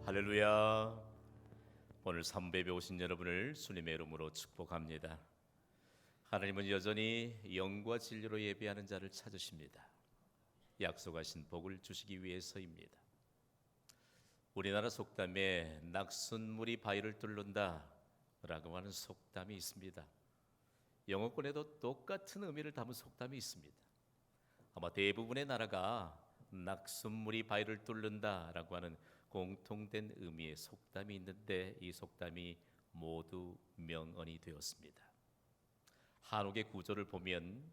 할렐루야. 오늘 삼배에 오신 여러분을 주님의 이름으로 축복합니다. 하나님은 여전히 영과 진리로 예배하는 자를 찾으십니다. 약속하신 복을 주시기 위해서입니다. 우리나라 속담에 낙순물이 바위를 뚫는다 라고 하는 속담이 있습니다. 영어권에도 똑같은 의미를 담은 속담이 있습니다. 아마 대부분의 나라가 낙순물이 바위를 뚫는다 라고 하는 공통된 의미의 속담이 있는데, 이 속담이 모두 명언이 되었습니다. 한옥의 구조를 보면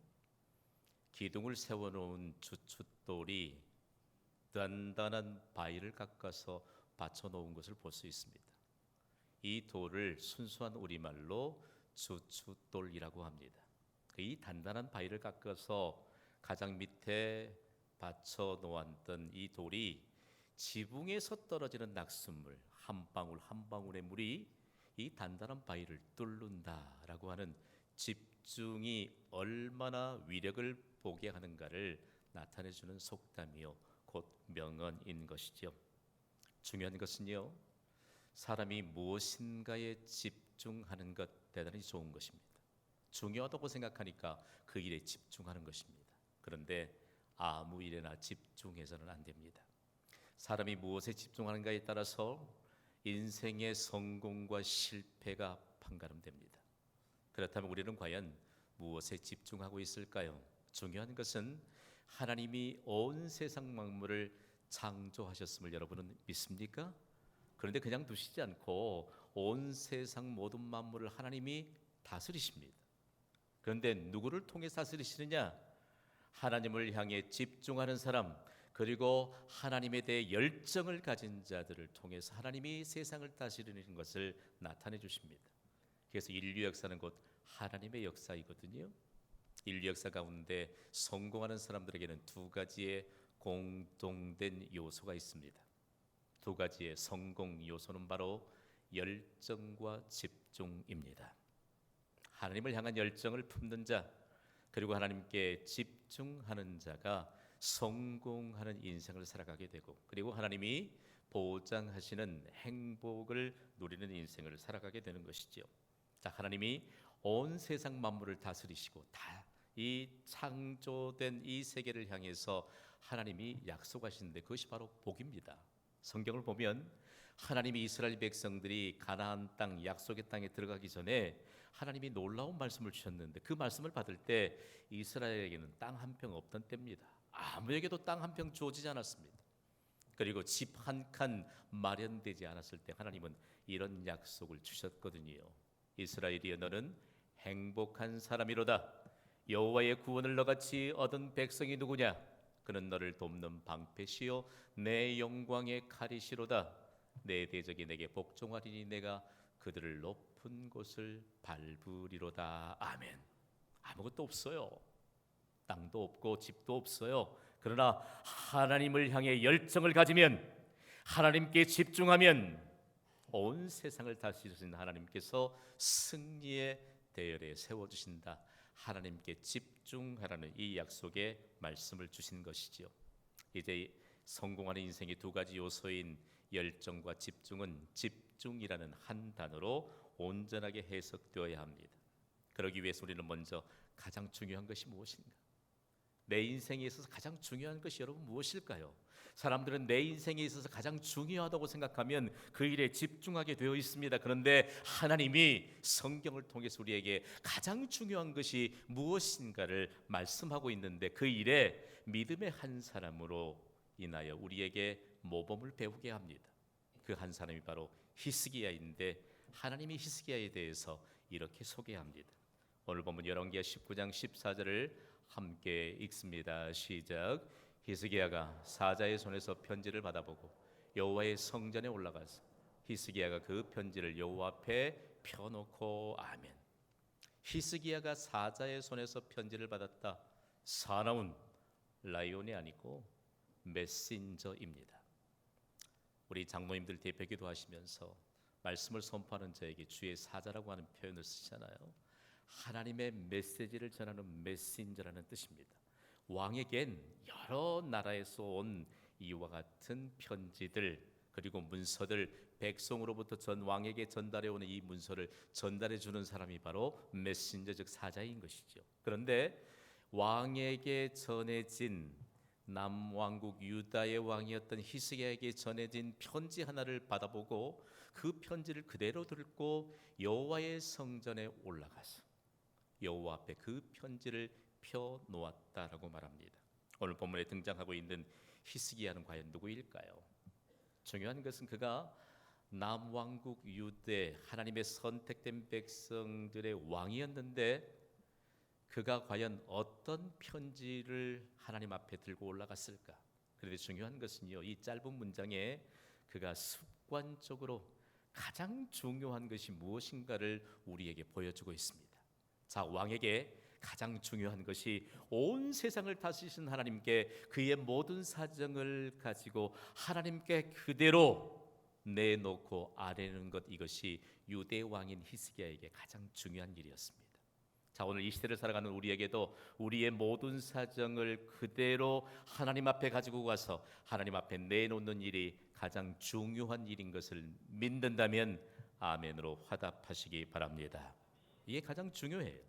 기둥을 세워놓은 주춧돌이 단단한 바위를 깎아서 받쳐놓은 것을 볼 수 있습니다. 이 돌을 순수한 우리말로 주춧돌이라고 합니다. 이 단단한 바위를 깎아서 가장 밑에 받쳐 놓았던 이 돌이 지붕에서 떨어지는 낙숫물 한 방울 한 방울의 물이 이 단단한 바위를 뚫는다라고 하는 집중이 얼마나 위력을 보게 하는가를 나타내주는 속담이요, 곧 명언인 것이죠. 중요한 것은요, 사람이 무엇인가에 집중하는 것 대단히 좋은 것입니다. 중요하다고 생각하니까 그 일에 집중하는 것입니다. 그런데 아무 일에나 집중해서는 안 됩니다. 사람이 무엇에 집중하는가에 따라서 인생의 성공과 실패가 판가름됩니다. 그렇다면 우리는 과연 무엇에 집중하고 있을까요? 중요한 것은 하나님이 온 세상 만물을 창조하셨음을 여러분은 믿습니까? 그런데 그냥 두시지 않고 온 세상 모든 만물을 하나님이 다스리십니다. 그런데 누구를 통해 다스리시느냐? 하나님을 향해 집중하는 사람, 그리고 하나님에 대해 열정을 가진 자들을 통해서 하나님이 세상을 다스리는 것을 나타내 주십니다. 그래서 인류 역사는 곧 하나님의 역사이거든요. 인류 역사 가운데 성공하는 사람들에게는 두 가지의 공동된 요소가 있습니다. 두 가지의 성공 요소는 바로 열정과 집중입니다. 하나님을 향한 열정을 품는 자, 그리고 하나님께 집중하는 자가 성공하는 인생을 살아가게 되고, 그리고 하나님이 보장하시는 행복을 누리는 인생을 살아가게 되는 것이지요. 자, 하나님이 온 세상 만물을 다스리시고 다 이 창조된 이 세계를 향해서 하나님이 약속하시는데 그것이 바로 복입니다. 성경을 보면 하나님이 이스라엘 백성들이 가나안 땅, 약속의 땅에 들어가기 전에 하나님이 놀라운 말씀을 주셨는데, 그 말씀을 받을 때 이스라엘에게는 땅 한 평 없던 때입니다. 아무에게도 땅 한 평 주어지지 않았습니다. 그리고 집 한 칸 마련되지 않았을 때 하나님은 이런 약속을 주셨거든요. 이스라엘이여, 너는 행복한 사람이로다. 여호와의 구원을 너같이 얻은 백성이 누구냐? 그는 너를 돕는 방패시요 내 영광의 칼이시로다. 내 대적이 내게 복종하리니 내가 그들을 높은 곳을 밟으리로다. 아멘. 아무것도 없어요. 땅도 없고 집도 없어요. 그러나 하나님을 향해 열정을 가지면, 하나님께 집중하면 온 세상을 다스리신 하나님께서 승리의 대열에 세워주신다. 하나님께 집중하라는 이 약속의 말씀을 주신 것이지요. 이제 성공하는 인생의 두 가지 요소인 열정과 집중은 집중이라는 한 단어로 온전하게 해석되어야 합니다. 그러기 위해서 우리는 먼저 가장 중요한 것이 무엇인가? 내 인생에 있어서 가장 중요한 것이 여러분 무엇일까요? 사람들은 내 인생에 있어서 가장 중요하다고 생각하면 그 일에 집중하게 되어 있습니다. 그런데 하나님이 성경을 통해서 우리에게 가장 중요한 것이 무엇인가를 말씀하고 있는데, 그 일에 믿음의 한 사람으로 인하여 우리에게 모범을 배우게 합니다. 그 한 사람이 바로 히스기야인데, 하나님이 히스기야에 대해서 이렇게 소개합니다. 오늘 보면 열왕기하 19장 14절을 함께 읽습니다. 시작. 히스기야가 사자의 손에서 편지를 받아보고 여호와의 성전에 올라가서 히스기야가 그 편지를 여호와 앞에 펴놓고. 아멘. 히스기야가 사자의 손에서 편지를 받았다. 사나운 라이온이 아니고 메신저입니다. 우리 장로님들 대표기도 하시면서 말씀을 선포하는 자에게 주의 사자라고 하는 표현을 쓰잖아요. 하나님의 메시지를 전하는 메신저라는 뜻입니다. 왕에겐 여러 나라에서 온 이와 같은 편지들, 그리고 문서들 백성으로부터 전 왕에게 전달해 오는 이 문서를 전달해 주는 사람이 바로 메신저 즉 사자인 것이죠. 그런데 왕에게 전해진 남왕국 유다의 왕이었던 히스기야에게 전해진 편지 하나를 받아보고 그 편지를 그대로 들고 여호와의 성전에 올라가서 여호와 앞에 그 편지를 펴 놓았다라고 말합니다. 오늘 본문에 등장하고 있는 히스기야는 과연 누구일까요? 중요한 것은 그가 남왕국 유대 하나님의 선택된 백성들의 왕이었는데 그가 과연 어떤 편지를 하나님 앞에 들고 올라갔을까? 그런데 중요한 것은요, 이 짧은 문장에 그가 습관적으로 가장 중요한 것이 무엇인가를 우리에게 보여주고 있습니다. 자, 왕에게 가장 중요한 것이 온 세상을 다스리신 하나님께 그의 모든 사정을 가지고 하나님께 그대로 내놓고 아뢰는 것, 이것이 유대 왕인 히스기야에게 가장 중요한 일이었습니다. 자, 오늘 이 시대를 살아가는 우리에게도 우리의 모든 사정을 그대로 하나님 앞에 가지고 가서 하나님 앞에 내놓는 일이 가장 중요한 일인 것을 믿는다면 아멘으로 화답하시기 바랍니다. 이게 가장 중요해요.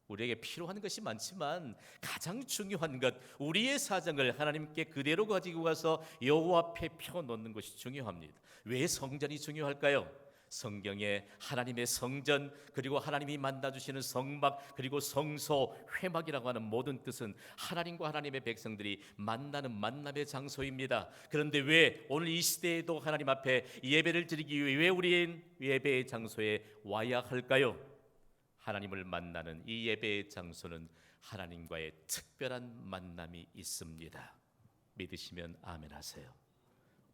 우리에게 필요한 것이 많지만 가장 중요한 것, 우리의 사정을 하나님께 그대로 가지고 가서 여호와 앞에 펴놓는 것이 중요합니다. 왜 성전이 중요할까요? 성경에 하나님의 성전, 그리고 하나님이 만나주시는 성막, 그리고 성소, 회막이라고 하는 모든 뜻은 하나님과 하나님의 백성들이 만나는 만남의 장소입니다. 그런데 왜 오늘 이 시대에도 하나님 앞에 예배를 드리기 위해 왜 우리의 예배의 장소에 와야 할까요? 하나님을 만나는 이 예배의 장소는 하나님과의 특별한 만남이 있습니다. 믿으시면 아멘 하세요.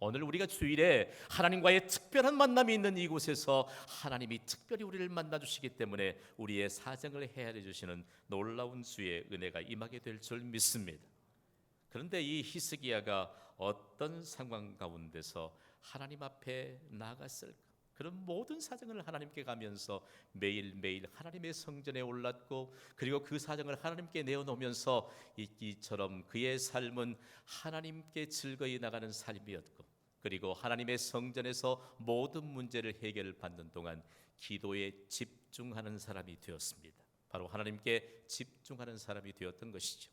오늘 우리가 주일에 하나님과의 특별한 만남이 있는 이곳에서 하나님이 특별히 우리를 만나주시기 때문에 우리의 사정을 헤아려 주시는 놀라운 주의 은혜가 임하게 될 줄 믿습니다. 그런데 이 히스기야가 어떤 상황 가운데서 하나님 앞에 나아갔을까? 그런 모든 사정을 하나님께 가면서 매일매일 하나님의 성전에 올랐고, 그리고 그 사정을 하나님께 내어놓으면서 이처럼 그의 삶은 하나님께 즐거이 나가는 삶이었고, 그리고 하나님의 성전에서 모든 문제를 해결받는 동안 기도에 집중하는 사람이 되었습니다. 바로 하나님께 집중하는 사람이 되었던 것이죠.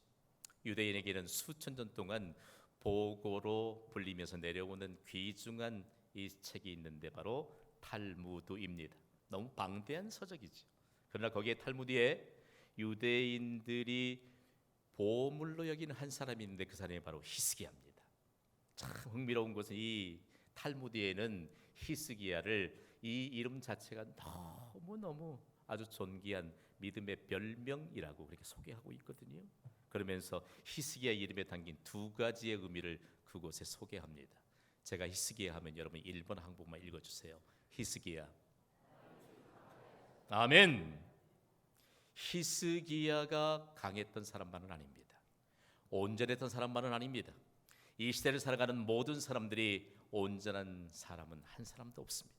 유대인에게는 수천 년 동안 보고로 불리면서 내려오는 귀중한 이 책이 있는데 바로 탈무드입니다. 너무 방대한 서적이죠. 그러나 거기에 탈무드에 유대인들이 보물로 여기는 한 사람이 있는데 그 사람이 바로 히스기야입니다. 참 흥미로운 것은 이 탈무드에는 히스기야를 이 이름 자체가 너무너무 아주 존귀한 믿음의 별명이라고 그렇게 소개하고 있거든요. 그러면서 히스기야 이름에 담긴 두 가지의 의미를 그곳에 소개합니다. 제가 히스기야 하면 여러분 1번 항목만 읽어주세요. 히스기야. 아멘. 히스기야가 강했던 사람만은 아닙니다. 온전했던 사람만은 아닙니다. 이 시대를 살아가는 모든 사람들이 온전한 사람은 한 사람도 없습니다.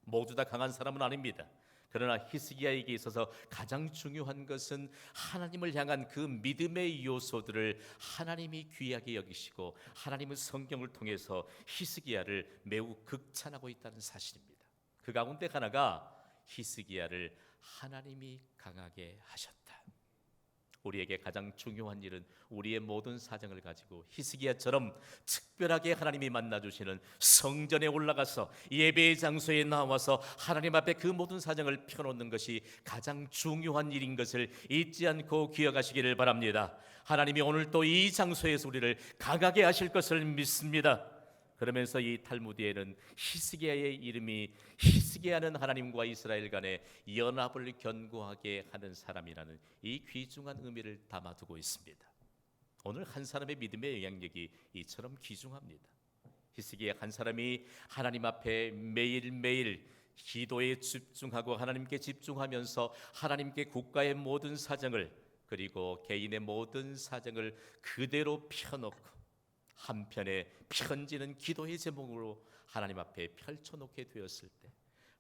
모두 다 강한 사람은 아닙니다. 그러나 히스기야에게 있어서 가장 중요한 것은 하나님을 향한 그 믿음의 요소들을 하나님이 귀하게 여기시고 하나님의 성경을 통해서 히스기야를 매우 극찬하고 있다는 사실입니다. 그 가운데 하나가 히스기야를 하나님이 강하게 하셨다. 우리에게 가장 중요한 일은 우리의 모든 사정을 가지고 히스기야처럼 특별하게 하나님이 만나주시는 성전에 올라가서 예배의 장소에 나와서 하나님 앞에 그 모든 사정을 펴놓는 것이 가장 중요한 일인 것을 잊지 않고 기억하시기를 바랍니다. 하나님이 오늘 또 이 장소에서 우리를 강하게 하실 것을 믿습니다. 그러면서 이 탈무드에는 히스기야의 이름이 히스기야는 하나님과 이스라엘 간의 연합을 견고하게 하는 사람이라는 이 귀중한 의미를 담아두고 있습니다. 오늘 한 사람의 믿음의 영향력이 이처럼 귀중합니다. 히스기야 한 사람이 하나님 앞에 매일매일 기도에 집중하고 하나님께 집중하면서 하나님께 국가의 모든 사정을 그리고 개인의 모든 사정을 그대로 펴놓고 한편에 편지는 기도의 제목으로 하나님 앞에 펼쳐놓게 되었을 때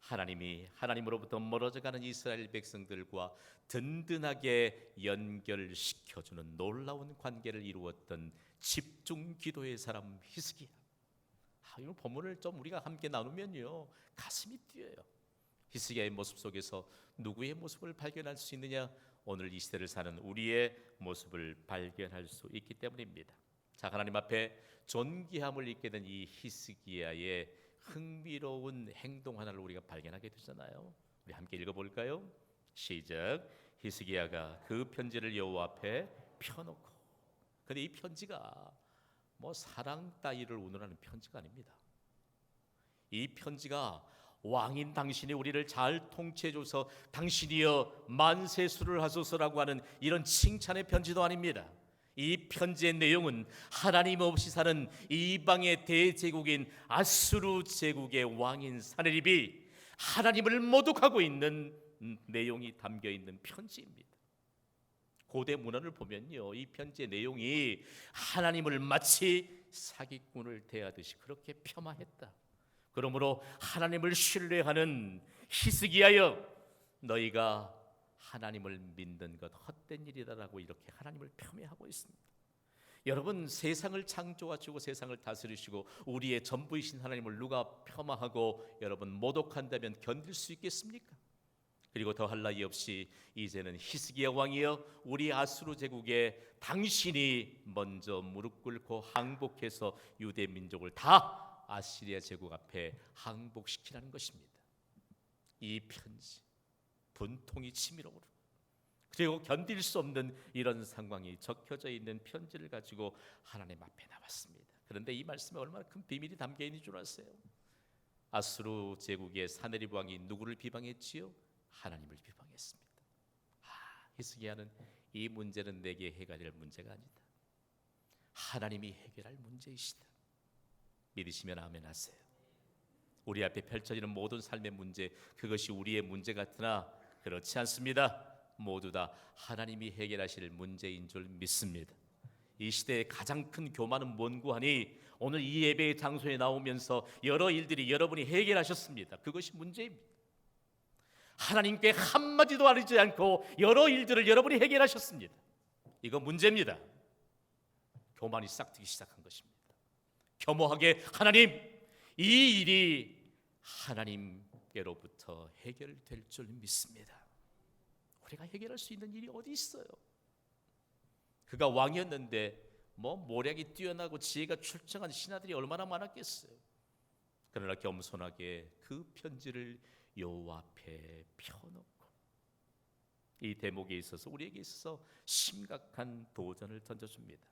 하나님이 하나님으로부터 멀어져가는 이스라엘 백성들과 든든하게 연결시켜주는 놀라운 관계를 이루었던 집중 기도의 사람 히스기야. 이 본문을 좀 우리가 함께 나누면요 가슴이 뛰어요. 히스기야의 모습 속에서 누구의 모습을 발견할 수 있느냐? 오늘 이 시대를 사는 우리의 모습을 발견할 수 있기 때문입니다. 자, 하나님 앞에 존귀함을 입게 된 이 히스기야의 흥미로운 행동 하나를 우리가 발견하게 되잖아요. 우리 함께 읽어볼까요? 시작. 히스기야가 그 편지를 여호와 앞에 펴놓고. 근데 이 편지가 뭐 사랑 따위를 운운하는 편지가 아닙니다. 이 편지가 왕인 당신이 우리를 잘 통치해줘서 당신이여 만세수를 하소서라고 하는 이런 칭찬의 편지도 아닙니다. 이 편지의 내용은 하나님 없이 사는 이방의 대제국인 아수르 제국의 왕인 사네립이 하나님을 모독하고 있는 내용이 담겨있는 편지입니다. 고대 문헌을 보면요 이 편지의 내용이 하나님을 마치 사기꾼을 대하듯이 그렇게 폄하했다. 그러므로 하나님을 신뢰하는 히스기야여 너희가 하나님을 믿는 것 헛된 일이다라고 이렇게 하나님을 폄훼하고 있습니다. 여러분 세상을 창조하시고 세상을 다스리시고 우리의 전부이신 하나님을 누가 폄하하고 여러분 모독한다면 견딜 수 있겠습니까? 그리고 더할 나위 없이 이제는 히스기야 왕이여 우리 아수르 제국에 당신이 먼저 무릎 꿇고 항복해서 유대 민족을 다 아시리아 제국 앞에 항복시키라는 것입니다. 이 편지 분통이 치밀어 오르고 그리고 견딜 수 없는 이런 상황이 적혀져 있는 편지를 가지고 하나님 앞에 나왔습니다. 그런데 이 말씀에 얼마나 큰 비밀이 담겨 있는 줄 아세요? 아수르 제국의 사네립 왕이 누구를 비방했지요? 하나님을 비방했습니다. 히스기야는 이 문제는 내게 해결할 문제가 아니다. 하나님이 해결할 문제이시다. 믿으시면 아멘 하세요. 우리 앞에 펼쳐지는 모든 삶의 문제 그것이 우리의 문제 같으나 그렇지 않습니다. 모두 다 하나님이 해결하실 문제인 줄 믿습니다. 이 시대의 가장 큰 교만은 뭔고 하니 오늘 이 예배의 장소에 나오면서 여러 일들이 여러분이 해결하셨습니다. 그것이 문제입니다. 하나님께 한마디도 알리지 않고 여러 일들을 여러분이 해결하셨습니다. 이거 문제입니다. 교만이 싹트기 시작한 것입니다. 겸허하게 하나님 이 일이 하나님께로부터 해결될 줄 믿습니다. 우리가 해결할 수 있는 일이 어디 있어요? 그가 왕이었는데 모략이 뛰어나고 지혜가 출중한 신하들이 얼마나 많았겠어요. 그러나 겸손하게 그 편지를 여호와 앞에 펴놓고 이 대목에 있어서 우리에게 있어서 심각한 도전을 던져줍니다.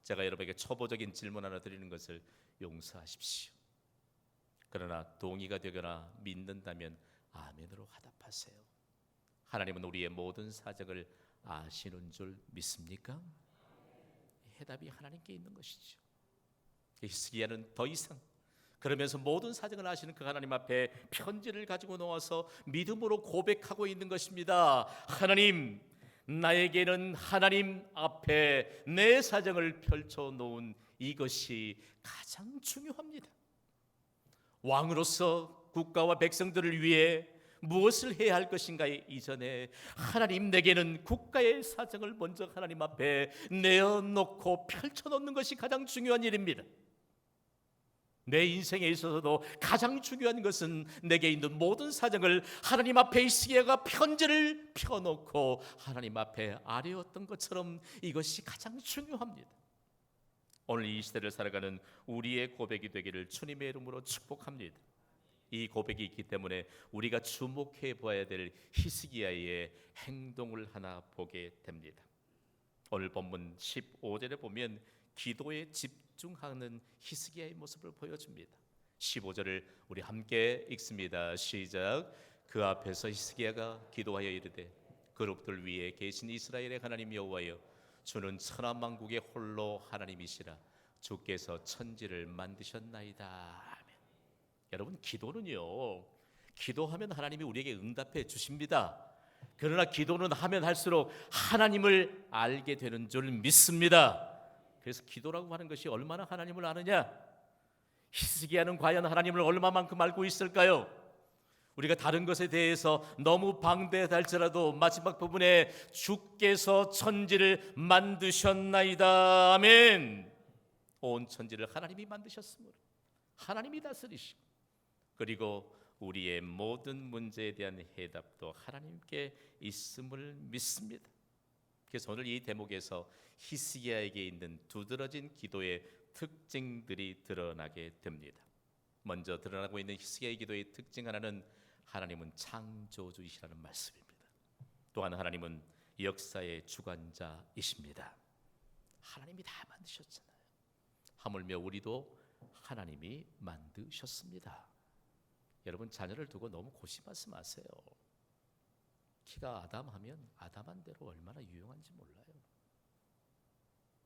제가 여러분에게 초보적인 질문 하나 드리는 것을 용서하십시오. 그러나 동의가 되거나 믿는다면 아멘으로 화답하세요. 하나님은 우리의 모든 사정을 아시는 줄 믿습니까? 해답이 하나님께 있는 것이죠. 히스기야는 더 이상 그러면서 모든 사정을 아시는 그 하나님 앞에 편지를 가지고 나와서 믿음으로 고백하고 있는 것입니다. 하나님, 나에게는 하나님 앞에 내 사정을 펼쳐놓은 이것이 가장 중요합니다. 왕으로서 국가와 백성들을 위해 무엇을 해야 할 것인가 이전에 하나님 내게는 국가의 사정을 먼저 하나님 앞에 내어놓고 펼쳐놓는 것이 가장 중요한 일입니다. 내 인생에 있어서도 가장 중요한 것은 내게 있는 모든 사정을 하나님 앞에 히스기야가 편지를 펴놓고 하나님 앞에 아뢰었던 것처럼 이것이 가장 중요합니다. 오늘 이 시대를 살아가는 우리의 고백이 되기를 주님의 이름으로 축복합니다. 이 고백이 있기 때문에 우리가 주목해 봐야 될 히스기야의 행동을 하나 보게 됩니다. 오늘 본문 15절에 보면 기도에 집중하는 히스기야의 모습을 보여줍니다. 15절을 우리 함께 읽습니다. 시작. 그 앞에서 히스기야가 기도하여 이르되 그룹들 위에 계신 이스라엘의 하나님 여호와여 주는 천하만국의 홀로 하나님이시라 주께서 천지를 만드셨나이다. 아멘. 여러분 기도는요 기도하면 하나님이 우리에게 응답해 주십니다. 그러나 기도는 하면 할수록 하나님을 알게 되는 줄 믿습니다. 그래서 기도라고 하는 것이 얼마나 하나님을 아느냐? 히스기야는 과연 하나님을 얼마만큼 알고 있을까요? 우리가 다른 것에 대해서 너무 방대하다 할지라도 마지막 부분에 주께서 천지를 만드셨나이다. 아멘. 온 천지를 하나님이 만드셨으므로 하나님이 다스리시고, 그리고 우리의 모든 문제에 대한 해답도 하나님께 있음을 믿습니다. 그래서 오늘 이 대목에서 히스기야에게 있는 두드러진 기도의 특징들이 드러나게 됩니다. 먼저 드러나고 있는 히스기야의 기도의 특징 하나는 하나님은 창조주이시라는 말씀입니다. 또한 하나님은 역사의 주관자이십니다. 하나님이 다 만드셨잖아요. 하물며 우리도 하나님이 만드셨습니다. 여러분, 자녀를 두고 너무 고심하지 마세요. 키가 아담하면 아담한 대로 얼마나 유용한지 몰라요.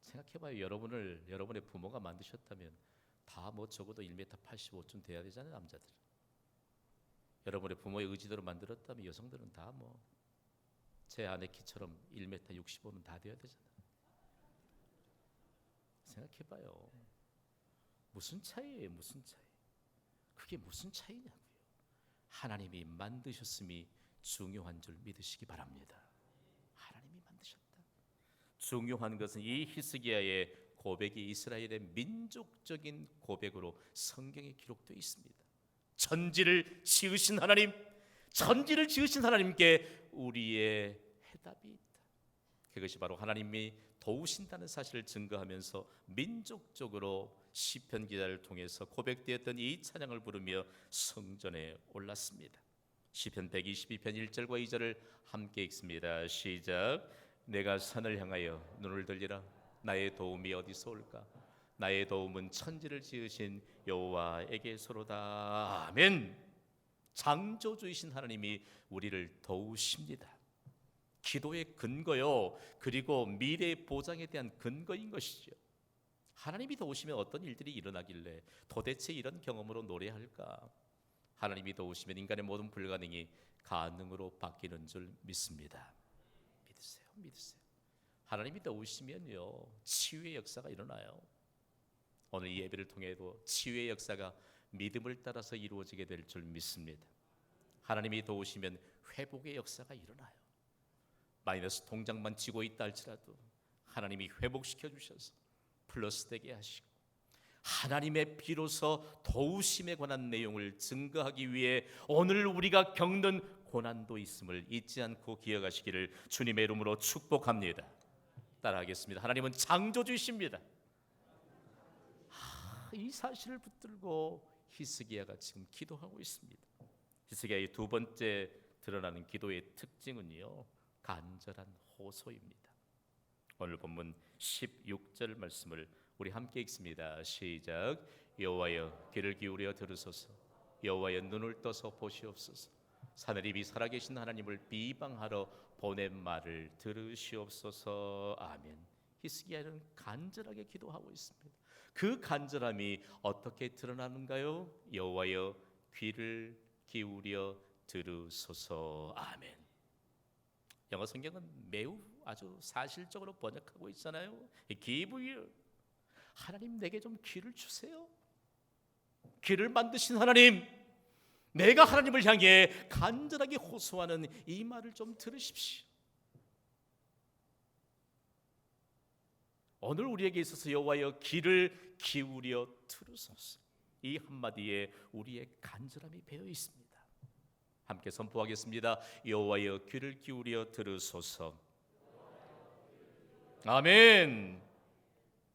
생각해봐요. 여러분의 부모가 만드셨다면 다 뭐 적어도 1m 85쯤 돼야 되잖아요. 남자들은. 여러분의 부모의 의지대로 만들었다면 여성들은 다 뭐 제 아내 키처럼 1m 65는 다 돼야 되잖아요. 생각해봐요. 무슨 차이예요? 무슨 차이? 그게 무슨 차이냐고요. 하나님이 만드셨음이 중요한 줄 믿으시기 바랍니다. 하나님이 만드셨다. 중요한 것은 이 히스기야의 고백이 이스라엘의 민족적인 고백으로 성경에 기록되어 있습니다. 천지를 지으신 하나님, 천지를 지으신 하나님께 우리의 해답이 있다. 그것이 바로 하나님이 도우신다는 사실을 증거하면서 민족적으로 시편 기자를 통해서 고백되었던 이 찬양을 부르며 성전에 올랐습니다. 시편 122편 1절과 2절을 함께 읽습니다. 시작. 내가 산을 향하여 눈을 들리라. 나의 도움이 어디서 올까? 나의 도움은 천지를 지으신 여호와에게서로다. 아멘. 창조주이신 하나님이 우리를 도우십니다. 기도의 근거요, 그리고 미래의 보장에 대한 근거인 것이죠. 하나님이 도우시면 어떤 일들이 일어나길래 도대체 이런 경험으로 노래할까? 하나님이 도우시면 인간의 모든 불가능이 가능으로 바뀌는 줄 믿습니다. 믿으세요. 하나님이 도우시면요, 치유의 역사가 일어나요. 오늘 이 예배를 통해도 치유의 역사가 믿음을 따라서 이루어지게 될 줄 믿습니다. 하나님이 도우시면 회복의 역사가 일어나요. 마이너스 통장만 쥐고 있다 할지라도 하나님이 회복시켜 주셔서 플러스 되게 하시고, 하나님의 비로소 도우심에 관한 내용을 증거하기 위해 오늘 우리가 겪는 고난도 있음을 잊지 않고 기억하시기를 주님의 이름으로 축복합니다. 따라하겠습니다. 하나님은 창조주이십니다. 이 사실을 붙들고 히스기야가 지금 기도하고 있습니다. 히스기야의 두 번째 드러나는 기도의 특징은요, 간절한 호소입니다. 오늘 본문 16절 말씀을 우리 함께 읽습니다. 시작. 여호와여 귀를 기울여 들으소서. 여호와여 눈을 떠서 보시옵소서. 사내립이 살아계신 하나님을 비방하러 보낸 말을 들으시옵소서. 아멘. 히스기야는 간절하게 기도하고 있습니다. 그 간절함이 어떻게 드러나는가요? 여호와여 귀를 기울여 들으소서. 아멘. 영어 성경은 매우 아주 사실적으로 번역하고 있잖아요. Give ear. 하나님, 내게 좀 귀를 주세요. 귀를 만드신 하나님, 내가 하나님을 향해 간절하게 호소하는 이 말을 좀 들으십시오. 오늘 우리에게 있어서 여호와여 귀를 기울여 들으소서. 이 한마디에 우리의 간절함이 배어 있습니다. 함께 선포하겠습니다. 여호와여 귀를 기울여 들으소서. 아멘.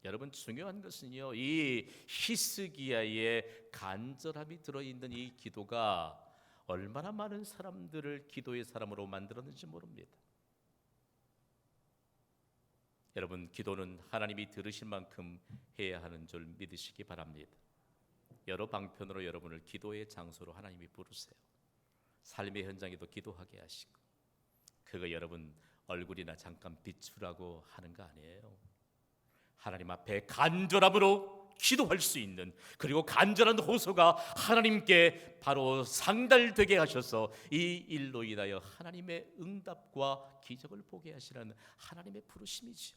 여러분, 중요한 것은요, 이 히스기야의 간절함이 들어있는 이 기도가 얼마나 많은 사람들을 기도의 사람으로 만들었는지 모릅니다. 여러분, 기도는 하나님이 들으실 만큼 해야 하는 줄 믿으시기 바랍니다. 여러 방편으로 여러분을 기도의 장소로 하나님이 부르세요. 삶의 현장에도 기도하게 하시고, 그거 여러분 얼굴이나 잠깐 비추라고 하는 거 아니에요. 하나님 앞에 간절함으로 기도할 수 있는, 그리고 간절한 호소가 하나님께 바로 상달되게 하셔서 이 일로 인하여 하나님의 응답과 기적을 보게 하시는 하나님의 부르심이죠.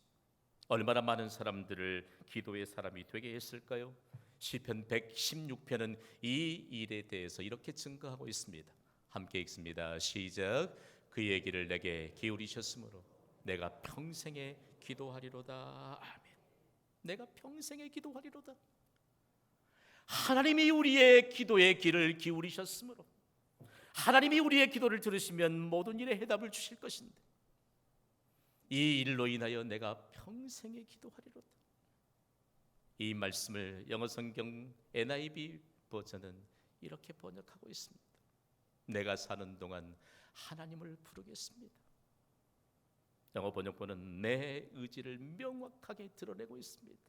얼마나 많은 사람들을 기도의 사람이 되게 했을까요? 시편 116편은 이 일에 대해서 이렇게 증거하고 있습니다. 함께 읽습니다. 시작. 그의 귀를 내게 기울이셨으므로 내가 평생에 기도하리로다. 아멘. 내가 평생에 기도하리로다. 하나님이 우리의 기도에 귀를 기울이셨으므로 하나님이 우리의 기도를 들으시면 모든 일에 해답을 주실 것인데 이 일로 인하여 내가 평생에 기도하리로다. 이 말씀을 영어 성경 NIV 버전은 이렇게 번역하고 있습니다. 내가 사는 동안 하나님을 부르겠습니다. 영어 번역본은 내 의지를 명확하게 드러내고 있습니다.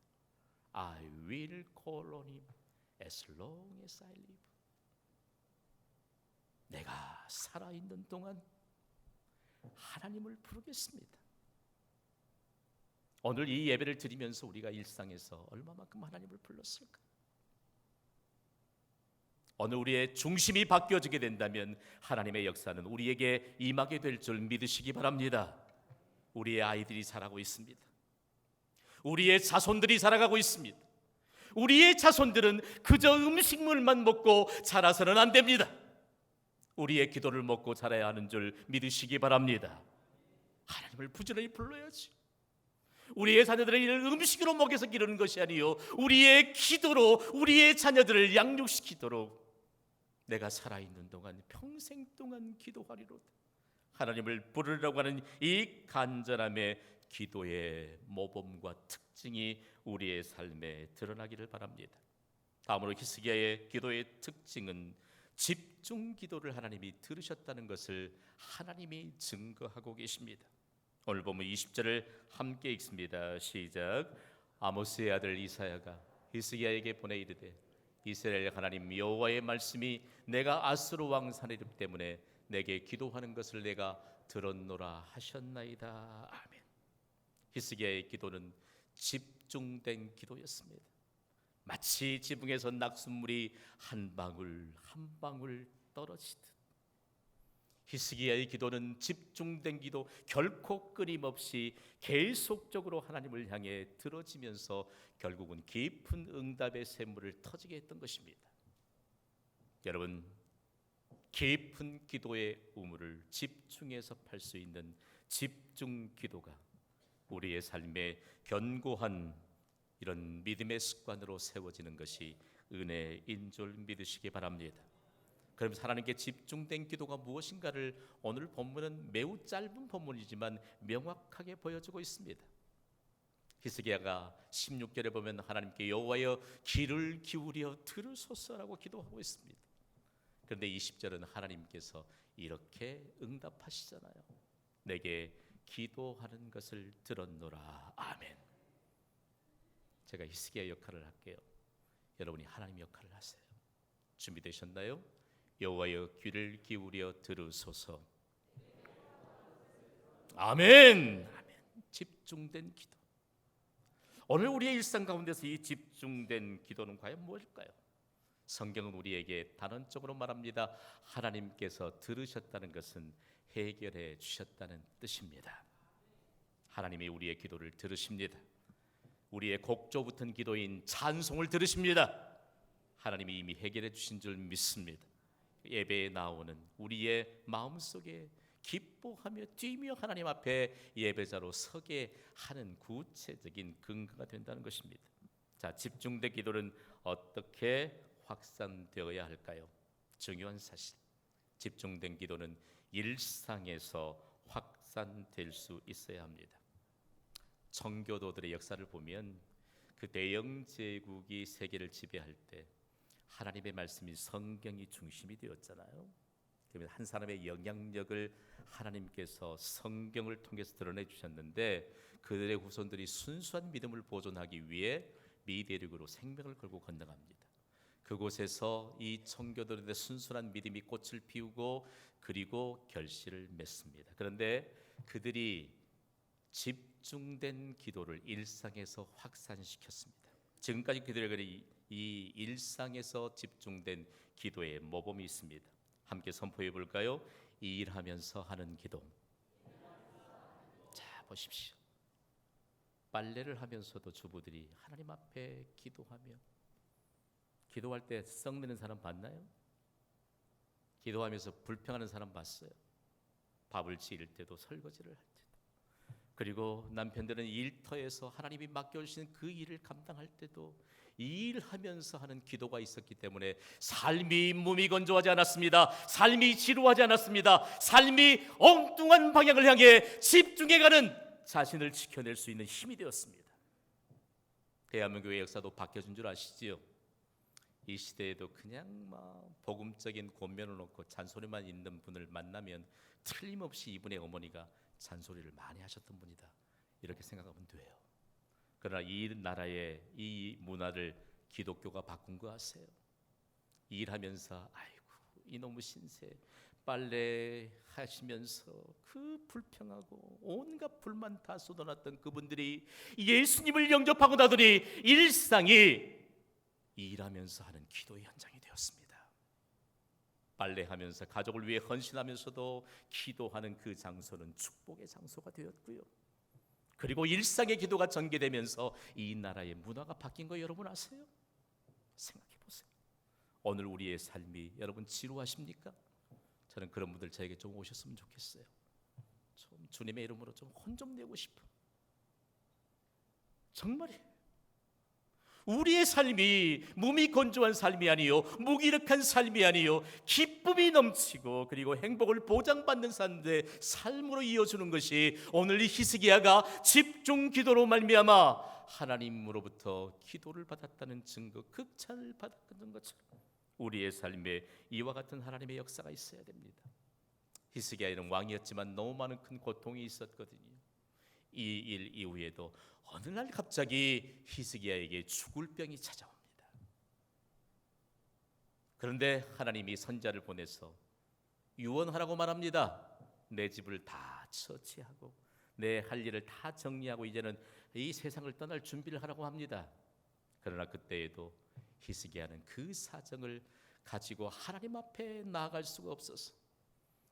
I will call on him as long as I live. 내가 살아있는 동안 하나님을 부르겠습니다. 오늘 이 예배를 드리면서 우리가 일상에서 얼마만큼 하나님을 불렀을까? 오늘 우리의 중심이 바뀌어지게 된다면 하나님의 역사는 우리에게 임하게 될 줄 믿으시기 바랍니다. 우리의 아이들이 자라고 있습니다. 우리의 자손들이 자라가고 있습니다. 우리의 자손들은 그저 음식물만 먹고 자라서는 안 됩니다. 우리의 기도를 먹고 자라야 하는 줄 믿으시기 바랍니다. 하나님을 부지런히 불러야지. 우리의 자녀들을 이를 음식으로 먹여서 기르는 것이 아니요 우리의 기도로 우리의 자녀들을 양육시키도록 내가 살아있는 동안 평생 동안 기도하리로다. 하나님을 부르려고 하는 이 간절함의 기도의 모범과 특징이 우리의 삶에 드러나기를 바랍니다. 다음으로 히스기야의 기도의 특징은 집중 기도를 하나님이 들으셨다는 것을 하나님이 증거하고 계십니다. 오늘 보면 20절을 함께 읽습니다. 시작. 아모스의 아들 이사야가 히스기야에게 보내 이르되 이스라엘 하나님 여호와의 말씀이 내가 아수르 왕 사내립 때문에 내게 기도하는 것을 내가 들었노라 하셨나이다. 아멘. 히스기야의 기도는 집중된 기도였습니다. 마치 지붕에서 낙숫물이 한 방울 한 방울 떨어지듯 히스기야의 기도는 집중된 기도, 결코 끊임없이 계속적으로 하나님을 향해 들어지면서 결국은 깊은 응답의 샘물을 터지게 했던 것입니다. 여러분, 깊은 기도의 우물을 집중해서 팔 수 있는 집중 기도가 우리의 삶에 견고한 이런 믿음의 습관으로 세워지는 것이 은혜인 줄 믿으시기 바랍니다. 그럼 하나님께 집중된 기도가 무엇인가를 오늘 본문은 매우 짧은 본문이지만 명확하게 보여주고 있습니다. 히스기야가 16절에 보면 하나님께 여호와여 귀를 기울여 들으소서라고 기도하고 있습니다. 그런데 20절은 하나님께서 이렇게 응답하시잖아요. 내게 기도하는 것을 들었노라. 아멘. 제가 히스기야 역할을 할게요. 여러분이 하나님 역할을 하세요. 준비되셨나요? 여호와여 귀를 기울여 들으소서. 아멘. 아멘. 집중된 기도. 오늘 우리의 일상 가운데서 이 집중된 기도는 과연 무엇일까요? 성경은 우리에게 단언적으로 말합니다. 하나님께서 들으셨다는 것은 해결해 주셨다는 뜻입니다. 하나님이 우리의 기도를 들으십니다. 우리의 곡조 붙은 기도인 찬송을 들으십니다. 하나님이 이미 해결해 주신 줄 믿습니다. 예배에 나오는 우리의 마음속에 기뻐하며 뛰며 하나님 앞에 예배자로 서게 하는 구체적인 근거가 된다는 것입니다. 자, 집중된 기도는 어떻게 확산되어야 할까요? 중요한 사실, 집중된 기도는 일상에서 확산될 수 있어야 합니다. 청교도들의 역사를 보면 그 대영 제국이 세계를 지배할 때 하나님의 말씀이 성경이 중심이 되었잖아요. 그러면 한 사람의 영향력을 하나님께서 성경을 통해서 드러내 주셨는데 그들의 후손들이 순수한 믿음을 보존하기 위해 미대륙으로 생명을 걸고 건너갑니다. 그곳에서 이 청교도들의 순수한 믿음이 꽃을 피우고 그리고 결실을 맺습니다. 그런데 그들이 집중된 기도를 일상에서 확산시켰습니다. 지금까지 그들에게 이 일상에서 집중된 기도의 모범이 있습니다. 함께 선포해 볼까요? 일하면서 하는 기도. 자, 보십시오. 빨래를 하면서도 주부들이 하나님 앞에 기도하며, 기도할 때 썩내는 사람 봤나요? 기도하면서 불평하는 사람 봤어요? 밥을 지을 때도 설거지를 할 때도 그리고 남편들은 일터에서 하나님이 맡겨주신 그 일을 감당할 때도 이 일하면서 하는 기도가 있었기 때문에 삶이 무미건조하지 않았습니다. 삶이 지루하지 않았습니다. 삶이 엉뚱한 방향을 향해 집중해가는 자신을 지켜낼 수 있는 힘이 되었습니다. 대한민국의 역사도 바뀌어진 줄 아시지요? 이 시대에도 그냥 막 복음적인 권면을 놓고 잔소리만 있는 분을 만나면 틀림없이 이분의 어머니가 잔소리를 많이 하셨던 분이다, 이렇게 생각하면 돼요. 그러나 이 나라의 이 문화를 기독교가 바꾼 거 아세요? 일하면서 아이고 이놈의 신세, 빨래 하시면서 그 불평하고 온갖 불만 다 쏟아놨던 그분들이 예수님을 영접하고 나더니 일상이 일하면서 하는 기도의 현장이 되었습니다. 빨래하면서 가족을 위해 헌신하면서도 기도하는 그 장소는 축복의 장소가 되었고요. 그리고 일상의 기도가 전개되면서 이 나라의 문화가 바뀐 거 여러분 아세요? 생각해 보세요. 오늘 우리의 삶이 여러분 지루하십니까? 저는 그런 분들 저에게 좀 오셨으면 좋겠어요. 좀 주님의 이름으로 좀 혼 좀 내고 싶어. 정말이에요. 우리의 삶이 무미건조한 삶이 아니요, 무기력한 삶이 아니요, 기쁨이 넘치고 그리고 행복을 보장받는 삶으로 이어주는 것이 오늘 이 히스기야가 집중 기도로 말미암아 하나님으로부터 기도를 받았다는 증거, 극찬을 받았던 것처럼 우리의 삶에 이와 같은 하나님의 역사가 있어야 됩니다. 히스기야는 왕이었지만 너무 많은 큰 고통이 있었거든요. 이 일 이후에도 어느 날 갑자기 히스기야에게 죽을 병이 찾아옵니다. 그런데 하나님이 선지자를 보내서 유언하라고 말합니다. 내 집을 다 처치하고 내 할 일을 다 정리하고 이제는 이 세상을 떠날 준비를 하라고 합니다. 그러나 그때에도 히스기야는 그 사정을 가지고 하나님 앞에 나아갈 수가 없어서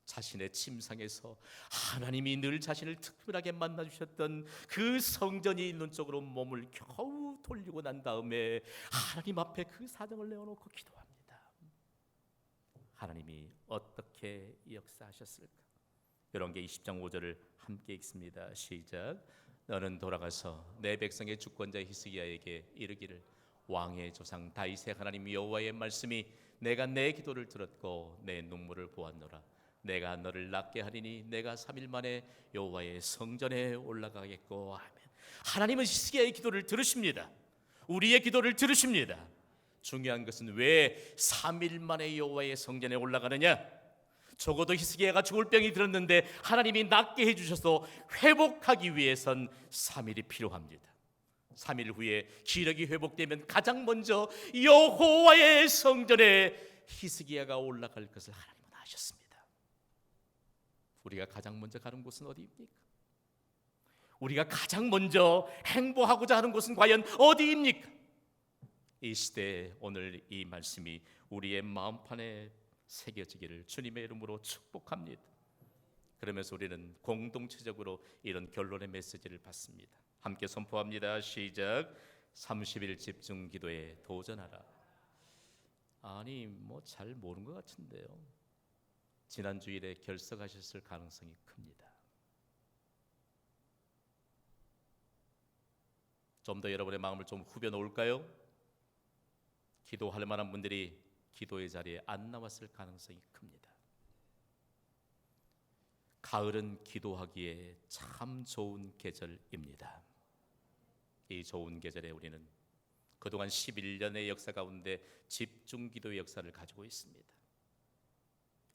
자신의 침상에서 하나님이 늘 자신을 특별하게 만나주셨던 그 성전이 있는 쪽으로 몸을 겨우 돌리고 난 다음에 하나님 앞에 그 사정을 내어놓고 기도합니다. 하나님이 어떻게 역사하셨을까? 열왕기 20장 5절을 함께 읽습니다. 시작. 너는 돌아가서 내 백성의 주권자 히스기야에게 이르기를 왕의 조상 다윗의 하나님 여호와의 말씀이 내가 내 기도를 들었고 내 눈물을 보았노라. 내가 너를 낫게 하리니 내가 3일 만에 여호와의 성전에 올라가겠고 하면, 하나님은 히스기야의 기도를 들으십니다. 우리의 기도를 들으십니다. 중요한 것은 왜 3일 만에 여호와의 성전에 올라가느냐? 적어도 히스기야가 죽을 병이 들었는데 하나님이 낫게 해주셔서 회복하기 위해선 3일이 필요합니다. 3일 후에 기력이 회복되면 가장 먼저 여호와의 성전에 히스기야가 올라갈 것을 하나님은 아셨습니다. 우리가 가장 먼저 가는 곳은 어디입니까? 우리가 가장 먼저 행보하고자 하는 곳은 과연 어디입니까? 이 시대에 오늘 이 말씀이 우리의 마음판에 새겨지기를 주님의 이름으로 축복합니다. 그러면서 우리는 공동체적으로 이런 결론의 메시지를 받습니다. 함께 선포합니다. 시작. 30일 집중 기도에 도전하라. 아니 뭐 잘 모르는 것 같은데요. 지난 주일에 결석하셨을 가능성이 큽니다. 좀 더 여러분의 마음을 좀 후벼 놓을까요? 기도할 만한 분들이 기도의 자리에 안 나왔을 가능성이 큽니다. 가을은 기도하기에 참 좋은 계절입니다. 이 좋은 계절에 우리는 그동안 11년의 역사 가운데 집중 기도의 역사를 가지고 있습니다.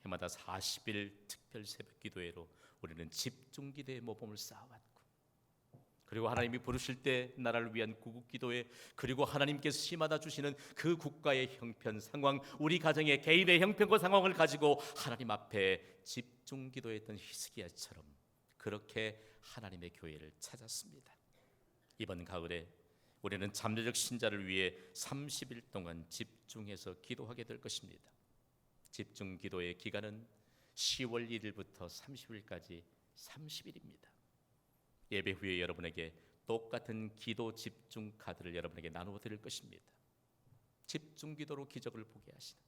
해마다 40일 특별 새벽 기도회로 우리는 집중 기도의 모범을 쌓아왔고, 그리고 하나님이 부르실 때 나라를 위한 구국 기도회, 그리고 하나님께서 시마다 주시는 그 국가의 형편 상황, 우리 가정의 개인의 형편과 상황을 가지고 하나님 앞에 집중 기도했던 히스기야처럼 그렇게 하나님의 교회를 찾았습니다. 이번 가을에 우리는 잠재적 신자를 위해 30일 동안 집중해서 기도하게 될 것입니다. 집중 기도의 기간은 10월 1일부터 30일까지 30일입니다. 예배 후에 여러분에게 똑같은 기도 집중 카드를 여러분에게 나누어 드릴 것입니다. 집중 기도로 기적을 보게 하시는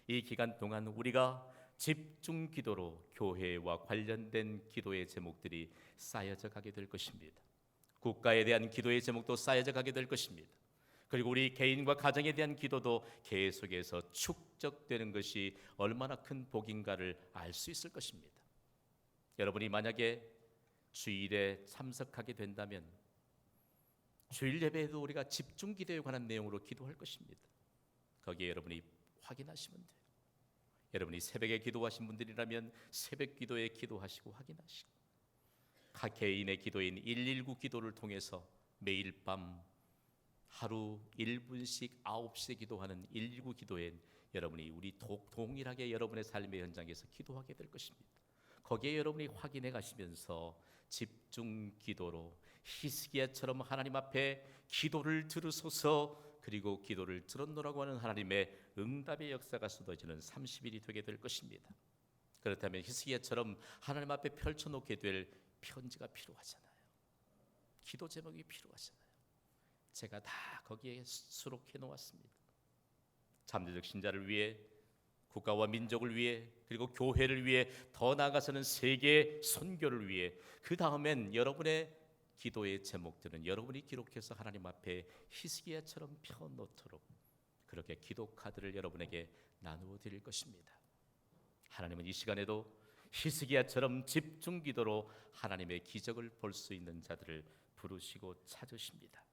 이 기간 동안 우리가 집중 기도로 교회와 관련된 기도의 제목들이 쌓여져 가게 될 것입니다. 국가에 대한 기도의 제목도 쌓여져 가게 될 것입니다. 그리고 우리 개인과 가정에 대한 기도도 계속해서 축적되는 것이 얼마나 큰 복인가를 알 수 있을 것입니다. 여러분이 만약에 주일에 참석하게 된다면 주일 예배에도 우리가 집중 기도에 관한 내용으로 기도할 것입니다. 거기에 여러분이 확인하시면 돼요. 여러분이 새벽에 기도하신 분들이라면 새벽 기도에 기도하시고 확인하시고, 각 개인의 기도인 119 기도를 통해서 매일 밤 하루 1분씩 9시에 기도하는 119 기도에 여러분이 우리 동일하게 여러분의 삶의 현장에서 기도하게 될 것입니다. 거기에 여러분이 확인해 가시면서 집중 기도로 히스기야처럼 하나님 앞에 기도를 들으소서, 그리고 기도를 들었노라고 하는 하나님의 응답의 역사가 쏟아지는 30일이 되게 될 것입니다. 그렇다면 히스기야처럼 하나님 앞에 펼쳐놓게 될 편지가 필요하잖아요. 기도 제목이 필요하잖아요. 제가 다 거기에 수록해 놓았습니다. 잠재적 신자를 위해, 국가와 민족을 위해, 그리고 교회를 위해, 더 나아가서는 세계 선교를 위해, 그 다음엔 여러분의 기도의 제목들은 여러분이 기록해서 하나님 앞에 히스기야처럼 펴놓도록 그렇게 기도 카드를 여러분에게 나누어 드릴 것입니다. 하나님은 이 시간에도 히스기야처럼 집중 기도로 하나님의 기적을 볼 수 있는 자들을 부르시고 찾으십니다.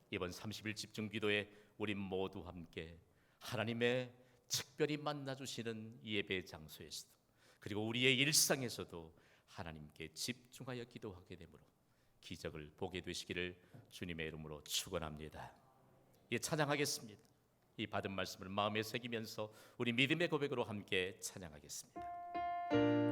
이번 30일 집중 기도에 우리 모두 함께 하나님의 특별히 만나주시는 예배 장소에서도, 그리고 우리의 일상에서도 하나님께 집중하여 기도하게 되므로 기적을 보게 되시기를 주님의 이름으로 축원합니다. 예, 찬양하겠습니다. 이 받은 말씀을 마음에 새기면서 우리 믿음의 고백으로 함께 찬양하겠습니다.